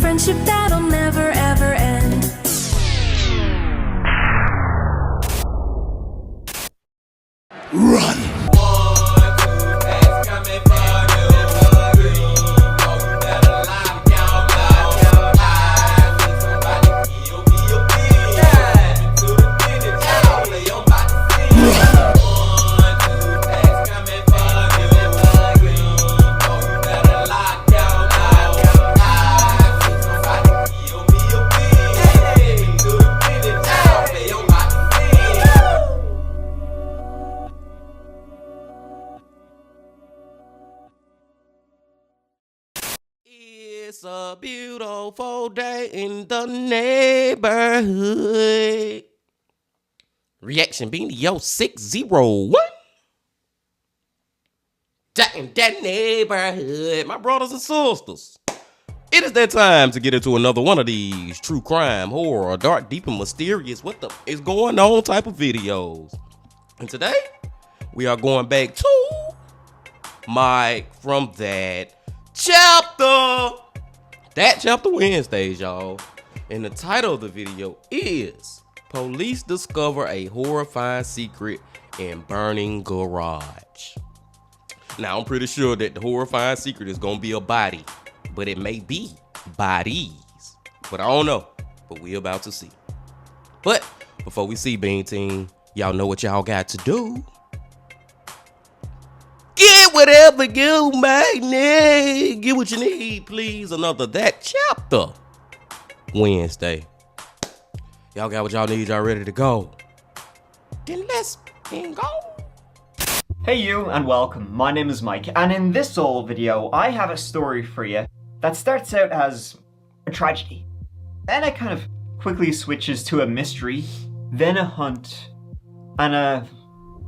friendship that'll never ever end. Run! It's a beautiful day in the neighborhood. Reaction being yo 601. Jack in that neighborhood. My brothers and sisters. It is that time to get into another one of these true crime, horror, dark, deep, and mysterious what the is going on type of videos. And today, we are going back to Mike from that chapter. That chapter Wednesdays, y'all. And the title of the video is Police Discover a Horrifying Secret in Burning Garage. Now, I'm pretty sure that the horrifying secret is going to be a body, but it may be bodies. But I don't know. But we about to see. But before we see, Bean Team, y'all know what y'all got to do. Get whatever you might need. Get what you need, please. Another That Chapter Wednesday. Y'all got what y'all need. Y'all ready to go? Then let's go. Hey you, and welcome. My name is Mike, and in this old video, I have a story for you that starts out as a tragedy. Then it kind of quickly switches to a mystery, then a hunt, and a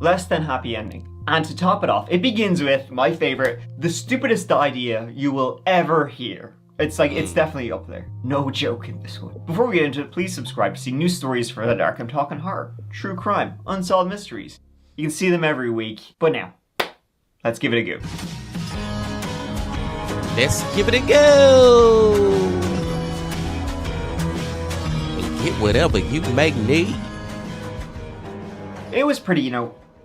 less than happy ending. And to top it off, it begins with my favorite, the stupidest idea you will ever hear. It's definitely up there. No joke in this one. Before we get into it, please subscribe to see new stories for the dark. I'm talking horror, true crime, unsolved mysteries. You can see them every week. But now, let's give it a go. Let's give it a go. And get whatever you may need. It was pretty,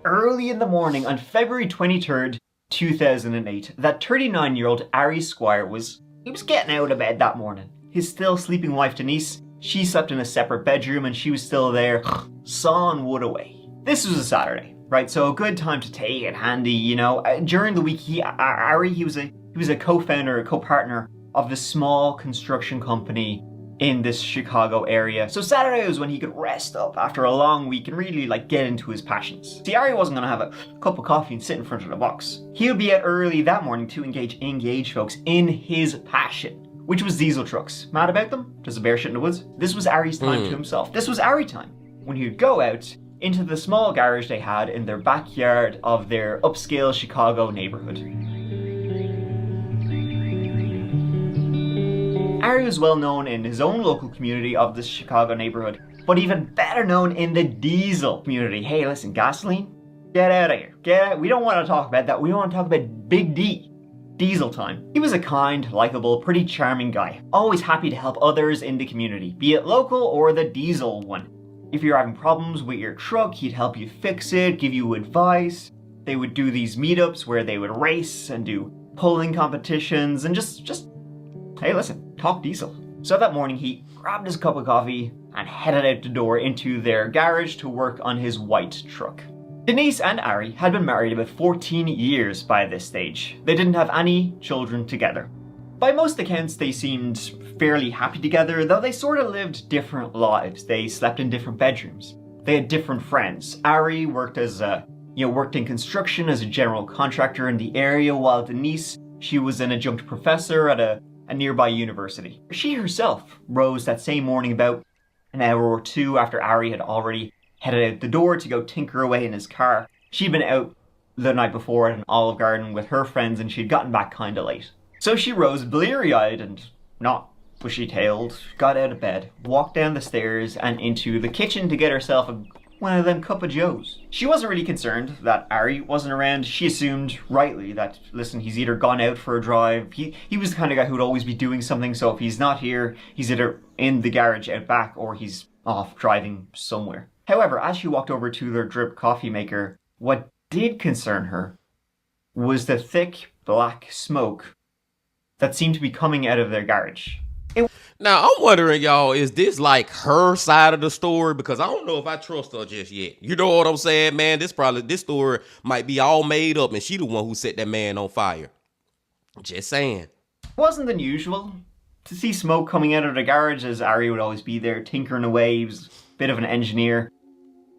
early in the morning on February 23rd, 2008, that 39-year-old Ari Squire was getting out of bed that morning. His still sleeping wife Denise, she slept in a separate bedroom and she was still there, sawing wood away. This was a Saturday, right? So a good time to take it handy, During the week, Ari was a co-founder, a co-partner of the small construction company in this Chicago area. So Saturday was when he could rest up after a long week and really get into his passions. See, Ari wasn't gonna have a cup of coffee and sit in front of the box. He would be out early that morning to engage folks in his passion, which was diesel trucks. Mad about them? There's a bear shit in the woods. This was Ari's time to himself. This was Ari time, when he would go out into the small garage they had in their backyard of their upscale Chicago neighborhood. Ari was well known in his own local community of the Chicago neighborhood, but even better known in the diesel community. Hey, listen, gasoline? Get out of here. Get out. We don't want to talk about that. We want to talk about Big D. Diesel time. He was a kind, likable, pretty charming guy. Always happy to help others in the community, be it local or the diesel one. If you're having problems with your truck, he'd help you fix it, give you advice. They would do these meetups where they would race and do pulling competitions and just hey, listen, talk diesel. So that morning he grabbed his cup of coffee and headed out the door into their garage to work on his white truck. Denise and Ari had been married about 14 years by this stage. They didn't have any children together. By most accounts, they seemed fairly happy together, though they sort of lived different lives. They slept in different bedrooms. They had different friends. Ari worked worked in construction as a general contractor in the area, while Denise, she was an adjunct professor at a nearby university. She herself rose that same morning about an hour or two after Ari had already headed out the door to go tinker away in his car. She'd been out the night before at an Olive Garden with her friends and she'd gotten back kinda late. So she rose bleary-eyed and not bushy-tailed, got out of bed, walked down the stairs and into the kitchen to get herself a one of them cup of joes. She wasn't really concerned that Ari wasn't around. She assumed, rightly, that, listen, he's either gone out for a drive. He was the kind of guy who'd always be doing something, so if he's not here, he's either in the garage out back or he's off driving somewhere. However, as she walked over to their drip coffee maker, what did concern her was the thick black smoke that seemed to be coming out of their garage. Now, I'm wondering, y'all, is this like her side of the story? Because I don't know if I trust her just yet. You know what I'm saying, man? This story might be all made up and she the one who set that man on fire. Just saying. It wasn't unusual to see smoke coming out of the garage, as Ari would always be there tinkering away. He was a bit of an engineer.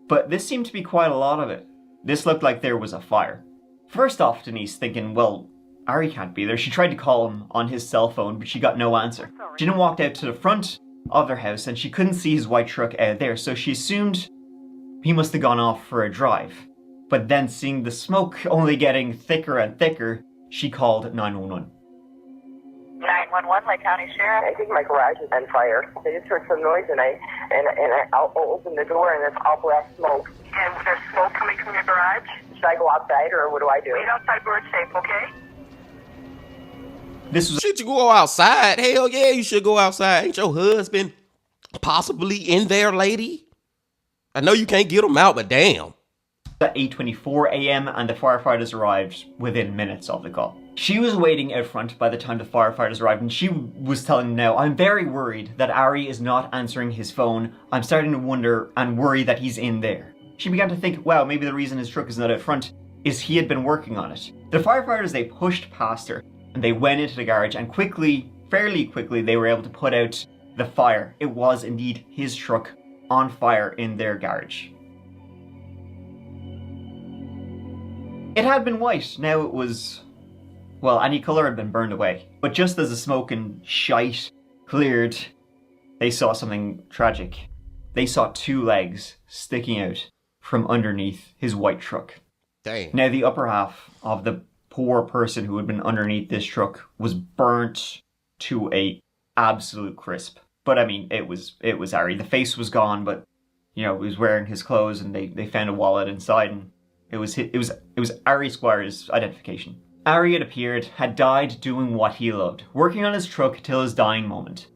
But this seemed to be quite a lot of it. This looked like there was a fire. First off, Denise thinking, well, Ari can't be there. She tried to call him on his cell phone, but she got no answer. She then walked out to the front of their house and she couldn't see his white truck out there, so she assumed he must have gone off for a drive. But then seeing the smoke only getting thicker and thicker, she called 911. 911, Lake County Sheriff. I think my garage is on fire. I just heard some noise and I opened the door and it's all black smoke. And there's smoke coming from your garage? Should I go outside or what do I do? Wait outside where it's safe, okay? Should you go outside? Hell yeah, you should go outside. Ain't your husband possibly in there, lady? I know you can't get him out, but damn. At 8:24 a.m. and the firefighters arrived within minutes of the call. She was waiting out front by the time the firefighters arrived, and she was telling them now, I'm very worried that Ari is not answering his phone. I'm starting to wonder and worry that he's in there. She began to think, wow, maybe the reason his truck is not out front is he had been working on it. The firefighters, they pushed past her and they went into the garage, and fairly quickly, they were able to put out the fire. It was indeed his truck on fire in their garage. It had been white. Now it was, well, any colour had been burned away. But just as the smoke and shite cleared, they saw something tragic. They saw two legs sticking out from underneath his white truck. Damn. Now the upper half of the poor person who had been underneath this truck was burnt to a absolute crisp. But I mean, it was Ari. The face was gone, but you know, he was wearing his clothes, and they found a wallet inside, and it was Ari Squire's identification. Ari, it appeared, had died doing what he loved, working on his truck till his dying moment.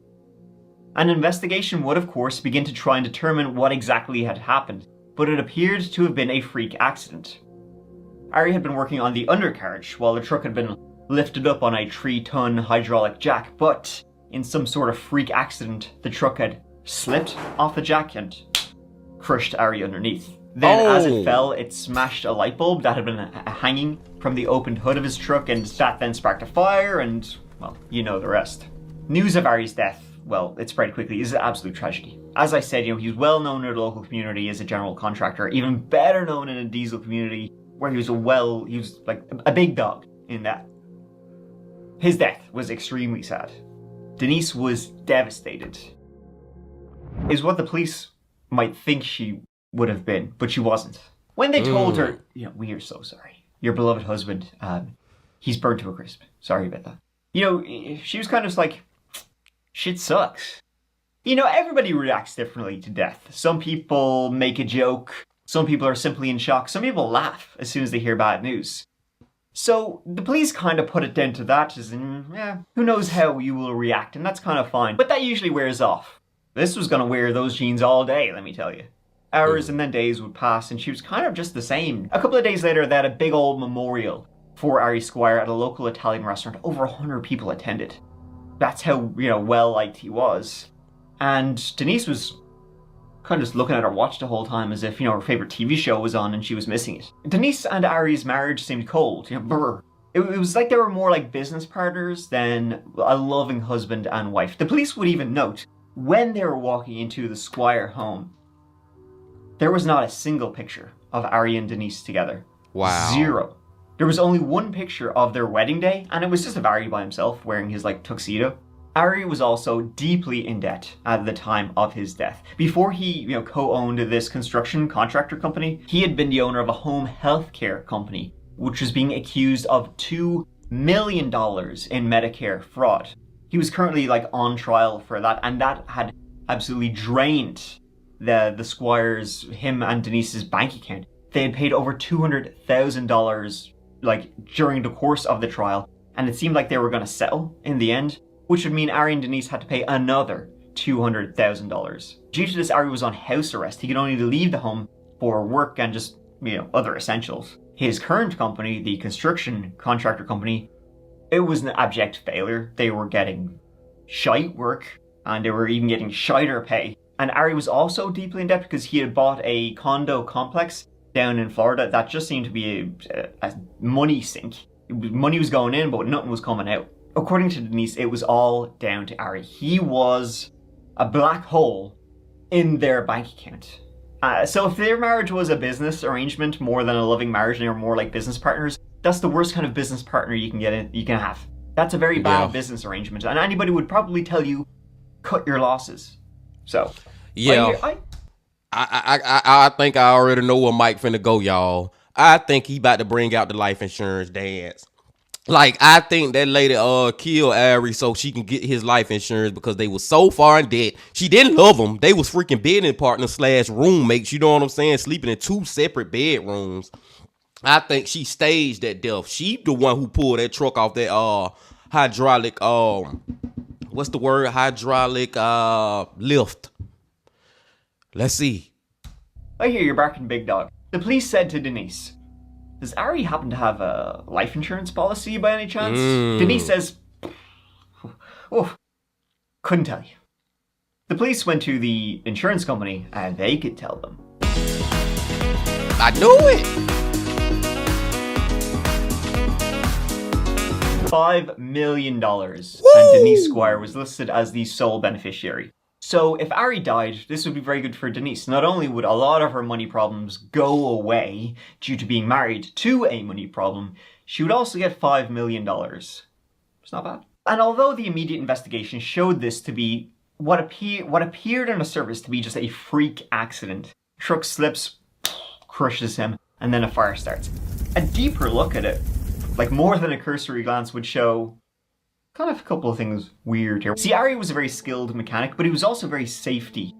An investigation would, of course, begin to try and determine what exactly had happened, but it appeared to have been a freak accident. Ari had been working on the undercarriage while the truck had been lifted up on a 3-ton hydraulic jack, but in some sort of freak accident, the truck had slipped off the jack and crushed Ari underneath. Then, as it fell, it smashed a light bulb that had been hanging from the opened hood of his truck, and that then sparked a fire, and, well, you know the rest. News of Ari's death, well, it spread quickly. It's an absolute tragedy. As I said, you know, he was well known in the local community as a general contractor, even better known in a diesel community, where he was like a big dog in that. His death was extremely sad. Denise was devastated. Is what the police might think she would have been, but she wasn't. When they told her, you know, we are so sorry. Your beloved husband, he's burned to a crisp. Sorry about that. You know, she was kind of like, shit sucks. You know, everybody reacts differently to death. Some people make a joke. Some people are simply in shock. Some people laugh as soon as they hear bad news. So the police kind of put it down to that, as in, yeah, who knows how you will react, and that's kind of fine. But that usually wears off. This was going to wear those jeans all day, let me tell you. Hours and then days would pass, and she was kind of just the same. A couple of days later, they had a big old memorial for Ari Squire at a local Italian restaurant. Over 100 people attended. That's how, you know, well liked he was. And Denise was kind of just looking at her watch the whole time as if, you know, her favorite TV show was on and she was missing it. Denise and Ari's marriage seemed cold, you know, brr. It was like they were more like business partners than a loving husband and wife. The police would even note, when they were walking into the Squire home, there was not a single picture of Ari and Denise together. Wow. 0. There was only one picture of their wedding day, and it was just of Ari by himself wearing his, like, tuxedo. Ari was also deeply in debt at the time of his death. Before he, you know, co-owned this construction contractor company, he had been the owner of a home healthcare company, which was being accused of $2 million in Medicare fraud. He was currently, like, on trial for that, and that had absolutely drained the Squires, him and Denise's bank account. They had paid over $200,000 like during the course of the trial, and it seemed like they were going to settle in the end, which would mean Ari and Denise had to pay another $200,000. Due to this, Ari was on house arrest. He could only leave the home for work and just, other essentials. His current company, the construction contractor company, it was an abject failure. They were getting shite work, and they were even getting shiter pay. And Ari was also deeply in debt because he had bought a condo complex down in Florida that just seemed to be a money sink. Money was going in, but nothing was coming out. According to Denise, it was all down to Ari. He was a black hole in their bank account. So if their marriage was a business arrangement more than a loving marriage, and they were more like business partners, that's the worst kind of business partner you can have. That's a very bad business arrangement, and anybody would probably tell you, cut your losses. So, yeah, I think I already know where Mike finna go, y'all. I think he about to bring out the life insurance dance. Like, I think that lady killed Ari so she can get his life insurance because they were so far in debt. She didn't love him. They was freaking bedding partners / roommates, you know what I'm saying? Sleeping in 2 separate bedrooms. I think she staged that death. She the one who pulled that truck off that hydraulic what's the word? Hydraulic lift. Let's see. I hear you're barking, big dog. The police said to Denise, does Ari happen to have a life insurance policy by any chance? Denise says, oh, couldn't tell you. The police went to the insurance company and they could tell them. I knew it! $5 million, and Denise Squire was listed as the sole beneficiary. So if Ari died, this would be very good for Denise. Not only would a lot of her money problems go away due to being married to a money problem, she would also get $5 million. It's not bad. And although the immediate investigation showed this to be what appeared on the surface to be just a freak accident, truck slips, crushes him, and then a fire starts. A deeper look at it, like more than a cursory glance, would show kind of a couple of things weird here. See, Ari was a very skilled mechanic, but he was also very safety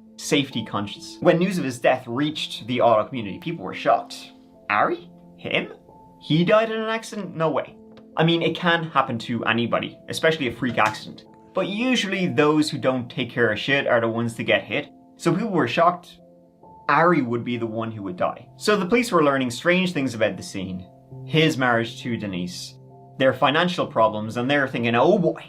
conscious. When news of his death reached the auto community, people were shocked. Ari? Him? He died in an accident? No way. I mean, it can happen to anybody, especially a freak accident. But usually those who don't take care of shit are the ones that get hit. So people were shocked Ari would be the one who would die. So the police were learning strange things about the scene. His marriage to Denise, their financial problems, and they're thinking, oh boy,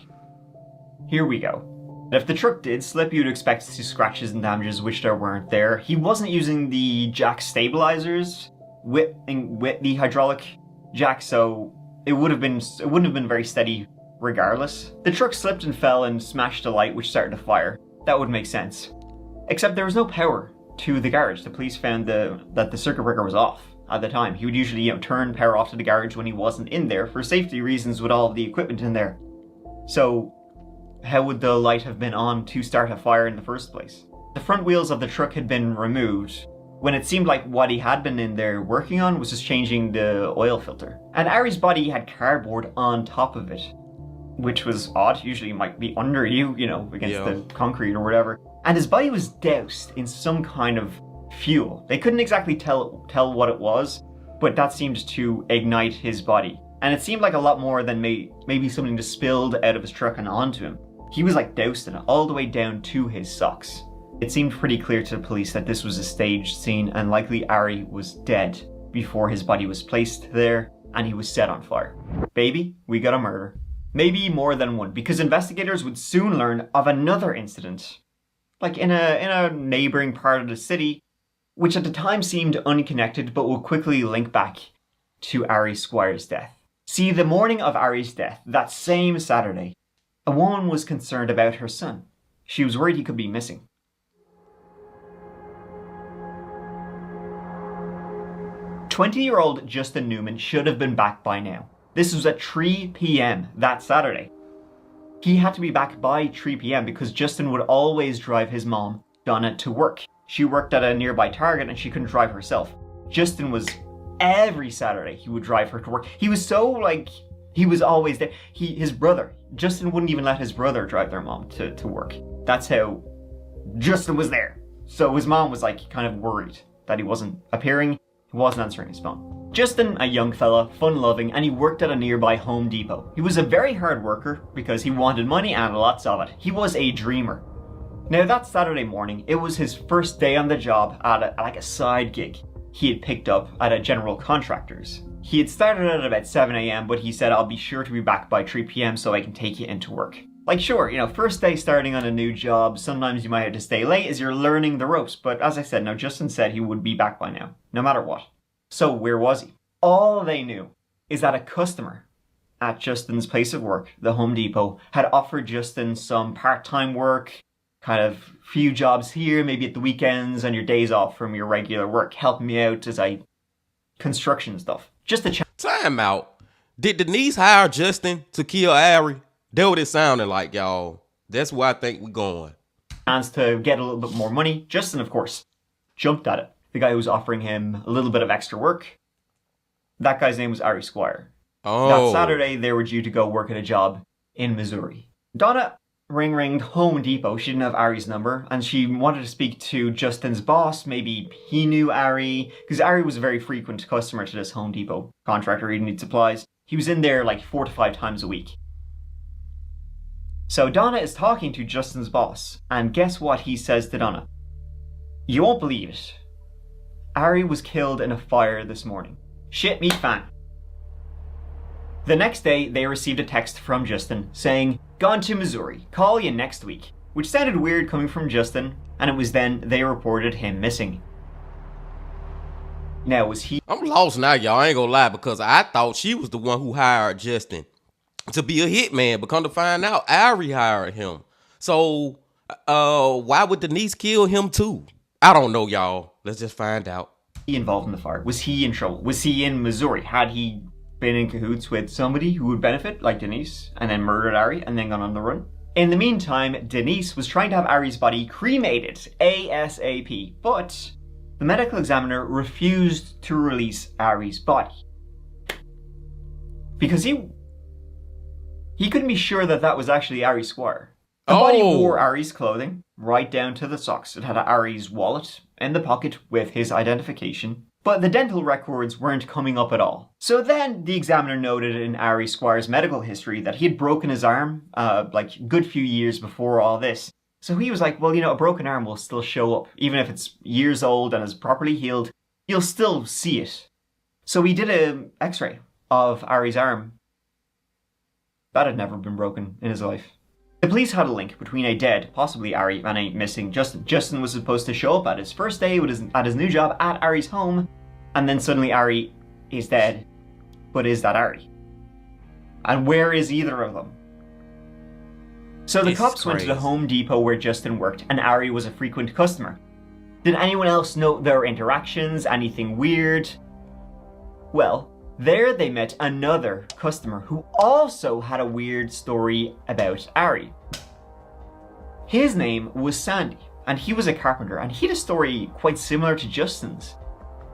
here we go. If the truck did slip, you'd expect to see scratches and damages, which there weren't there. He wasn't using the jack stabilizers with the hydraulic jack, so it wouldn't have been very steady regardless. The truck slipped and fell and smashed a light, which started a fire. That would make sense. Except there was no power to the garage. The police found that the circuit breaker was off at the time. He would usually turn power off to the garage when he wasn't in there for safety reasons with all of the equipment in there. So how would the light have been on to start a fire in the first place? The front wheels of the truck had been removed when it seemed like what he had been in there working on was just changing the oil filter. And Ari's body had cardboard on top of it, which was odd. Usually it might be under you, against the concrete or whatever. And his body was doused in some kind of fuel. They couldn't exactly tell what it was, but that seemed to ignite his body. And it seemed like a lot more than maybe something just spilled out of his truck and onto him. He was like doused in it all the way down to his socks. It seemed pretty clear to the police that this was a staged scene and likely Ari was dead before his body was placed there and he was set on fire. Baby, we got a murder. Maybe more than one, because investigators would soon learn of another incident, like in a neighboring part of the city, which at the time seemed unconnected but would quickly link back to Ari Squire's death. See, the morning of Ari's death, that same Saturday, a woman was concerned about her son. She was worried he could be missing. 20-year-old Justin Newman should have been back by now. This was at 3 p.m. that Saturday. He had to be back by 3 p.m. because Justin would always drive his mom, Donna, to work. She worked at a nearby Target and she couldn't drive herself. Justin was, every Saturday, he would drive her to work. He was so, he was always there. His brother, Justin wouldn't even let his brother drive their mom to work. That's how Justin was there So his mom was like kind of worried that he wasn't appearing, he wasn't answering his phone. Justin, a young fella, fun-loving, and he worked at a nearby Home Depot. He was a very hard worker because he wanted money and lots of it. He was a dreamer. Now that Saturday morning, it was his first day on the job at like a side gig he had picked up at a general contractor's. He had started at about 7 a.m, but he said, I'll be sure to be back by 3 p.m. so I can take you into work. Like sure, first day starting on a new job, sometimes you might have to stay late as you're learning the ropes, but as I said, now Justin said he would be back by now, no matter what. So where was he? All they knew is that a customer at Justin's place of work, the Home Depot, had offered Justin some part-time work, kind of few jobs here, maybe at the weekends on your days off from your regular work, help me out as I construction stuff. Just a Time out. Did Denise hire Justin to kill Ari? That's what it sounded like, y'all. That's where I think we're going. chance to get a little bit more money. Justin, of course, jumped at it. The guy who was offering him a little bit of extra work, that guy's name was Ari Squire. Oh. That Saturday, they were due to go work at a job in Missouri. Donna ringed Home Depot. She didn't have Ari's number, and she wanted to speak to Justin's boss. Maybe he knew Ari, because Ari was a very frequent customer to this Home Depot contractor. He needed supplies. He was in there like 4 to 5 times a week. So Donna is talking to Justin's boss, and guess what he says to Donna? You won't believe it. Ari was killed in a fire this morning. Shit me fan. The next day, they received a text from Justin saying, gone to Missouri, call you next week, which sounded weird coming from Justin, and it was then they reported him missing. Now, was he... I'm lost now, y'all. I ain't gonna lie, because I thought she was the one who hired Justin to be a hitman, but come to find out, Ari hired him. So, why would Denise kill him too? I don't know, y'all. Let's just find out. Involved in the fire? Was he in trouble? Was he in Missouri? Had he been in cahoots with somebody who would benefit, like Denise, and then murdered Ari and then gone on the run? In the meantime, Denise was trying to have Ari's body cremated ASAP, but the medical examiner refused to release Ari's body. Because he couldn't be sure that that was actually Ari Squire. The body wore Ari's clothing, right down to the socks. It had Ari's wallet in the pocket with his identification, but the dental records weren't coming up at all. So then the examiner noted in Ari Squire's medical history that he had broken his arm, like a good few years before all this. So he was like, well, a broken arm will still show up. Even if it's years old and is properly healed, you'll still see it. So he did an x-ray of Ari's arm. That had never been broken in his life. The police had a link between a dead, possibly Ari, and a missing Justin. Justin was supposed to show up at his first day at his new job at Ari's home, and then suddenly Ari is dead. But is that Ari? And where is either of them? So the cops went to the Home Depot where Justin worked, and Ari was a frequent customer. Did anyone else note their interactions? Anything weird? Well, there they met another customer who also had a weird story about Ari. His name was Sandy, and he was a carpenter, and he had a story quite similar to Justin's.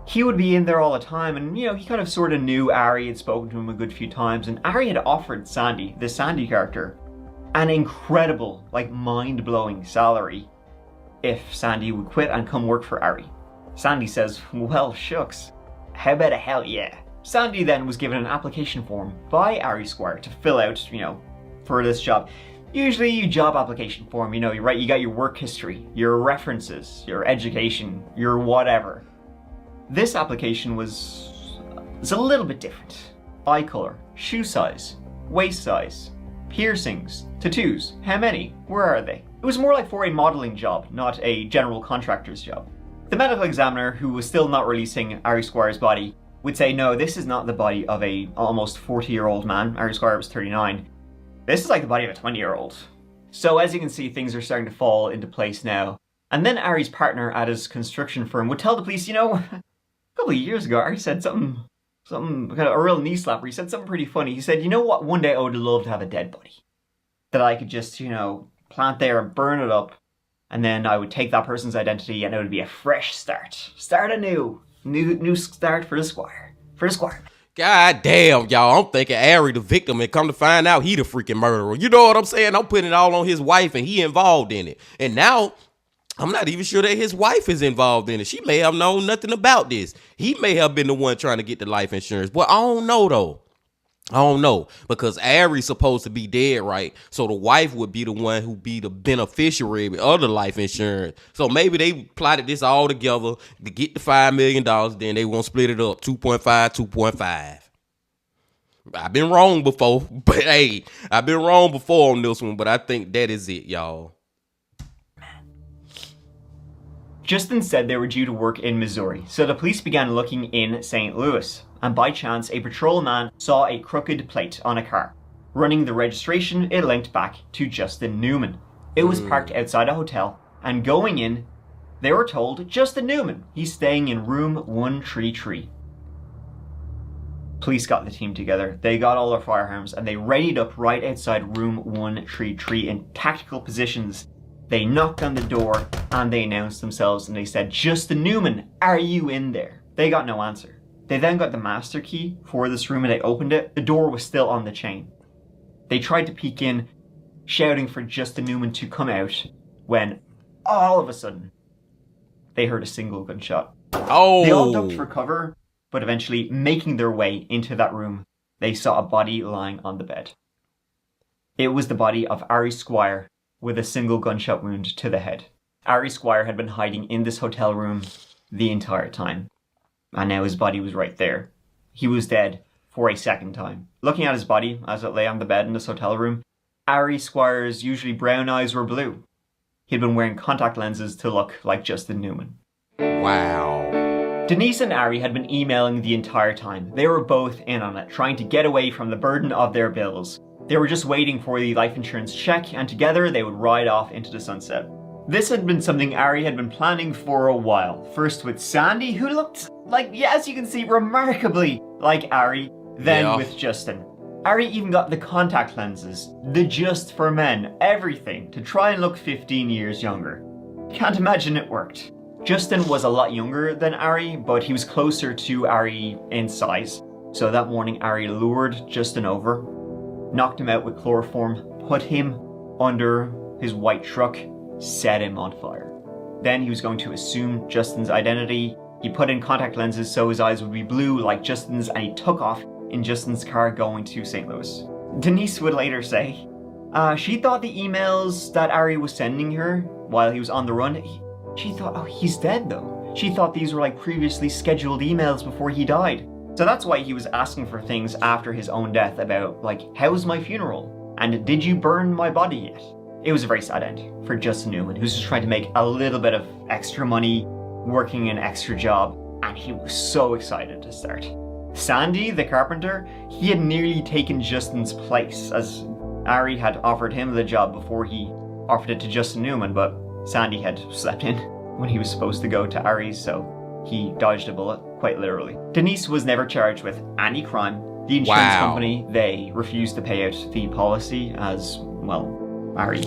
He would be in there all the time, and he kind of sort of knew Ari, had spoken to him a good few times, and Ari had offered Sandy, the Sandy character, an incredible, mind-blowing salary if Sandy would quit and come work for Ari. Sandy says, well, shucks, how about a hell yeah? Sandy then was given an application form by Ari Squire to fill out, for this job. Usually you job application form, you got your work history, your references, your education, your whatever. This application was a little bit different. Eye color, shoe size, waist size, piercings, tattoos, how many, where are they? It was more like for a modeling job, not a general contractor's job. The medical examiner, who was still not releasing Ari Squire's body, would say, no, this is not the body of a almost 40-year-old man. Ari Squire was 39. This is like the body of a 20-year-old. So as you can see, things are starting to fall into place now. And then Ari's partner at his construction firm would tell the police, a couple of years ago, Ari said something kind of a real knee slapper. He said something pretty funny. He said, you know what, one day I would love to have a dead body that I could just, plant there and burn it up. And then I would take that person's identity and it would be a fresh start. Start anew. New start for the Squire. God damn, y'all. I'm thinking Ari the victim, and come to find out he the freaking murderer. You know what I'm saying? I'm putting it all on his wife, and he involved in it. And now I'm not even sure that his wife is involved in it. She may have known nothing about this. He may have been the one trying to get the life insurance. But I don't know, though. I don't know, because Ari's supposed to be dead, right? So the wife would be the one who be the beneficiary of the life insurance. So maybe they plotted this all together to get the $5 million. Then they won't split it up 2.5, 2.5. I've been wrong before, but hey, I've been wrong before on this one, but I think that is it, y'all. Justin said they were due to work in Missouri, so the police began looking in St. Louis. And by chance, a patrolman saw a crooked plate on a car. Running the registration, it linked back to Justin Newman. It was parked outside a hotel, and going in, they were told, Justin Newman, he's staying in room 133. Police got the team together, they got all their firearms, and they readied up right outside room 133 in tactical positions. They knocked on the door, and they announced themselves, and they said, Justin Newman, are you in there? They got no answer. They then got the master key for this room and they opened it. The door was still on the chain. They tried to peek in, shouting for Justin Newman to come out, when all of a sudden, they heard a single gunshot. Oh! They all ducked for cover, but eventually, making their way into that room, they saw a body lying on the bed. It was the body of Ari Squire with a single gunshot wound to the head. Ari Squire had been hiding in this hotel room the entire time. And now his body was right there. He was dead for a second time. Looking at his body as it lay on the bed in this hotel room, Ari Squire's usually brown eyes were blue. He'd been wearing contact lenses to look like Justin Newman. Wow. Denise and Ari had been emailing the entire time. They were both in on it, trying to get away from the burden of their bills. They were just waiting for the life insurance check, and together they would ride off into the sunset. This had been something Ari had been planning for a while. First with Sandy, who looked like, yeah, as you can see, remarkably like Ari, then with Justin. Ari even got the contact lenses, the Just for Men, everything, to try and look 15 years younger. Can't imagine it worked. Justin was a lot younger than Ari, but he was closer to Ari in size. So that morning, Ari lured Justin over, knocked him out with chloroform, put him under his white truck, set him on fire. Then he was going to assume Justin's identity. He put in contact lenses so his eyes would be blue like Justin's, and he took off in Justin's car going to St. Louis. Denise would later say, she thought the emails that Ari was sending her while he was on the run, she thought, oh, he's dead though. She thought these were like previously scheduled emails before he died. So that's why he was asking for things after his own death about, like, how's my funeral? And did you burn my body yet? It was a very sad end for Justin Newman, who's just trying to make a little bit of extra money, working an extra job, and he was so excited to start. Sandy, the carpenter, he had nearly taken Justin's place, as Ari had offered him the job before he offered it to Justin Newman, but Sandy had slept in when he was supposed to go to Ari's, so he dodged a bullet, quite literally. Denise was never charged with any crime. The insurance company, they refused to pay out the policy as, well, Ari,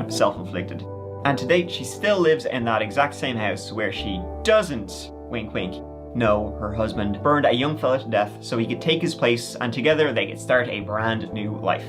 self-inflicted. And to date, she still lives in that exact same house where she doesn't, wink wink, know her husband burned a young fella to death so he could take his place, and together they could start a brand new life.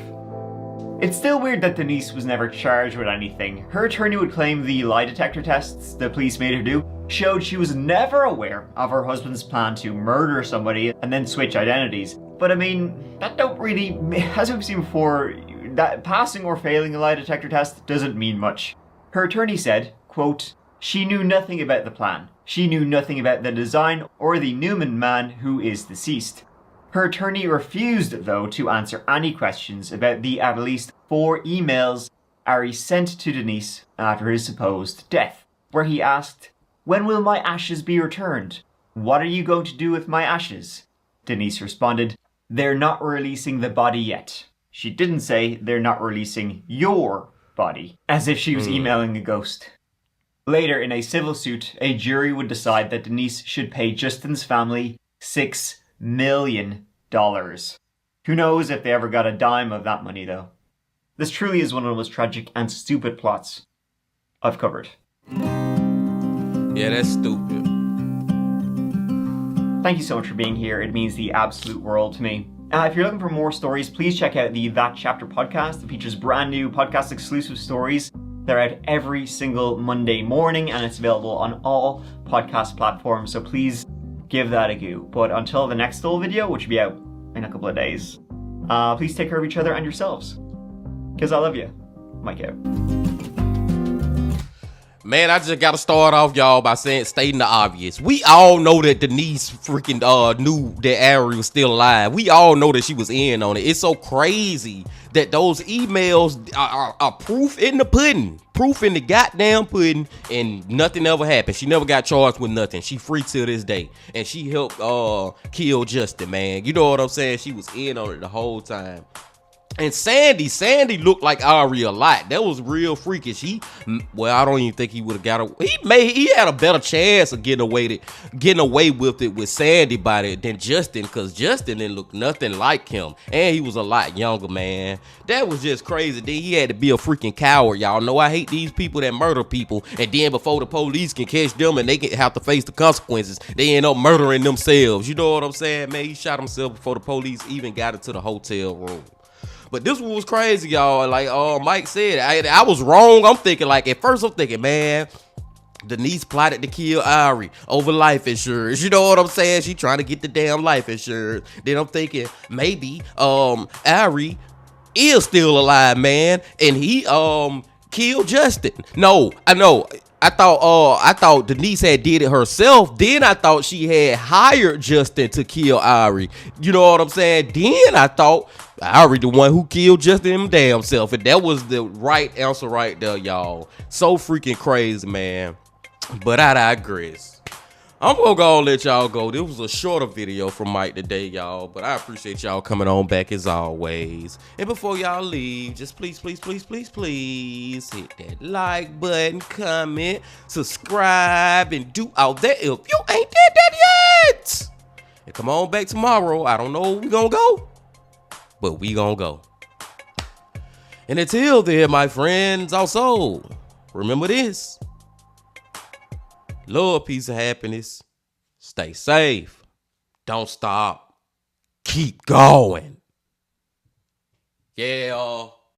It's still weird that Denise was never charged with anything. Her attorney would claim the lie detector tests the police made her do showed she was never aware of her husband's plan to murder somebody and then switch identities. But I mean, that don't really, as we've seen before, that passing or failing a lie detector test doesn't mean much. Her attorney said, quote, she knew nothing about the plan. She knew nothing about the design or the Newman man who is deceased. Her attorney refused, though, to answer any questions about the at least 4 emails Ari sent to Denise after his supposed death, where he asked, when will my ashes be returned? What are you going to do with my ashes? Denise responded, they're not releasing the body yet. She didn't say they're not releasing your body, as if she was emailing a ghost. Later, in a civil suit, a jury would decide that Denise should pay Justin's family $6 million. Who knows if they ever got a dime of that money, though. This truly is one of the most tragic and stupid plots I've covered. Yeah, that's stupid. Thank you so much for being here. It means the absolute world to me. If you're looking for more stories, please check out the That Chapter podcast. It features brand new podcast exclusive stories They're out every single Monday morning, and it's available on all podcast platforms, so please give that a go. But until the next full video, which will be out in a couple of days, please take care of each other and yourselves. Because I love you. Mike out. Man, I just gotta start off, y'all, by stating the obvious. We all know that Denise freaking knew that Ari was still alive. We all know that she was in on it. It's so crazy that those emails are proof in the pudding. Proof in the goddamn pudding, and nothing ever happened. She never got charged with nothing. She free till this day. And she helped kill Justin, man. You know what I'm saying? She was in on it the whole time. And Sandy looked like Ari a lot. That was real freakish. Well, I don't even think he would have got away. He had a better chance of getting away with it with Sandy than Justin, because Justin didn't look nothing like him, and he was a lot younger, man. That was just crazy. Then he had to be a freaking coward. Y'all know I hate these people that murder people, and then before the police can catch them and they can have to face the consequences, they end up murdering themselves. You know what I'm saying, man? He shot himself before the police even got into the hotel room. But this one was crazy, y'all. Like Mike said, I was wrong. I'm thinking, at first I'm thinking, man, Denise plotted to kill Ari over life insurance. You know what I'm saying? She trying to get the damn life insurance. Then I'm thinking, maybe Ari is still alive, man, and he killed Justin. No, I know. I thought Denise had did it herself. Then I thought she had hired Justin to kill Ari. You know what I'm saying? Then I thought Ari the one who killed Justin him damn self. And that was the right answer right there, y'all. So freaking crazy, man. But I digress. I'm gonna go let y'all go. This was a shorter video from Mike today, y'all. But I appreciate y'all coming on back as always. And before y'all leave, just please hit that like button, comment, subscribe, and do all that if you ain't did that yet. And come on back tomorrow. I don't know where we gonna go, but we gonna go. And until then, my friends, also remember this. Love, peace, and happiness. Stay safe. Don't stop. Keep going. Yeah.